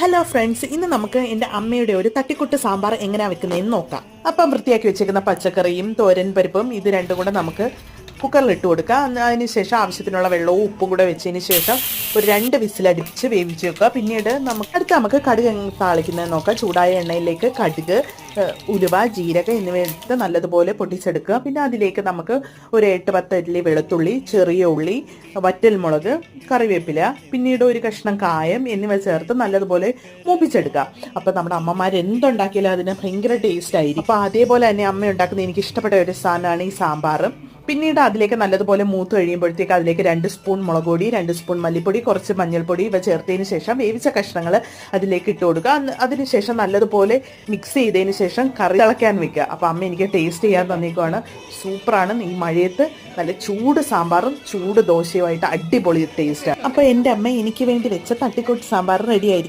Hello friends, ഇന്ന് നമുക്ക് എൻ്റെ അമ്മയുടെ ഒരു തട്ടിക്കൂട്ട് സാമ്പാർ എങ്ങനെയാണ് വെക്കുന്നതെന്ന് നോക്കാം. അപ്പം വൃത്തിയാക്കി വെച്ചേക്കുന്ന പച്ചക്കറിയും തോരൻ പരിപ്പും ഇത് രണ്ടും കൂടെ നമുക്ക് കുക്കറിൽ ഇട്ട് കൊടുക്കുക. അതിന് ശേഷം ആവശ്യത്തിനുള്ള വെള്ളവും ഉപ്പും കൂടെ വെച്ചതിന് ശേഷം ഒരു 2 വിസിലടിപ്പിച്ച് വേവിച്ച് വെക്കുക. പിന്നീട് നമുക്ക് കടുക് താളിക്കുന്നത് നോക്കാം. ചൂടായ എണ്ണയിലേക്ക് കടുക്, ഉലുവ, ജീരകം എന്നിവ എടുത്ത് നല്ലതുപോലെ പൊട്ടിച്ചെടുക്കുക. പിന്നെ അതിലേക്ക് നമുക്ക് ഒരു 8-10 അല്ലി വെളുത്തുള്ളി, ചെറിയ ഉള്ളി, വറ്റൽമുളക്, കറിവേപ്പില, പിന്നീട് ഒരു കഷ്ണം കായം എന്നിവ ചേർത്ത് നല്ലതുപോലെ മൂപ്പിച്ചെടുക്കുക. അപ്പം നമ്മുടെ അമ്മമാർ എന്തുണ്ടാക്കിയാലും അതിന് ഭയങ്കര ടേസ്റ്റ് ആയിരിക്കും. അപ്പോൾ അതേപോലെ തന്നെ അമ്മ ഉണ്ടാക്കുന്ന എനിക്ക് ഇഷ്ടപ്പെട്ട ഒരു സാധനമാണ് ഈ സാമ്പാർ. പിന്നീട് അതിലേക്ക് നല്ലതുപോലെ മൂത്ത് കഴിയുമ്പോഴത്തേക്ക് അതിലേക്ക് 2 സ്പൂൺ മുളക് പൊടി, 2 സ്പൂൺ മല്ലിപ്പൊടി, കുറച്ച് മഞ്ഞൾപ്പൊടി ഇവ ചേർത്തതിന് ശേഷം വേവിച്ച കഷ്ണങ്ങൾ അതിലേക്ക് ഇട്ട് കൊടുക്കുക. അതിനുശേഷം നല്ലതുപോലെ മിക്സ് ചെയ്തതിന് ശേഷം കറി തിളയ്ക്കാൻ വെക്കുക. അപ്പോൾ അമ്മ എനിക്ക് ടേസ്റ്റ് ചെയ്യാൻ തന്നേക്കുവാണ്. സൂപ്പറാണ്. ഈ മഴയത്ത് നല്ല ചൂട് സാമ്പാറും ചൂട് ദോശയുമായിട്ട് അടിപൊളി ടേസ്റ്റാണ്. അപ്പോൾ എൻ്റെ അമ്മ എനിക്ക് വേണ്ടി വെച്ച തട്ടിക്കൂട്ട് സാമ്പാർ റെഡി ആയിരിക്കും.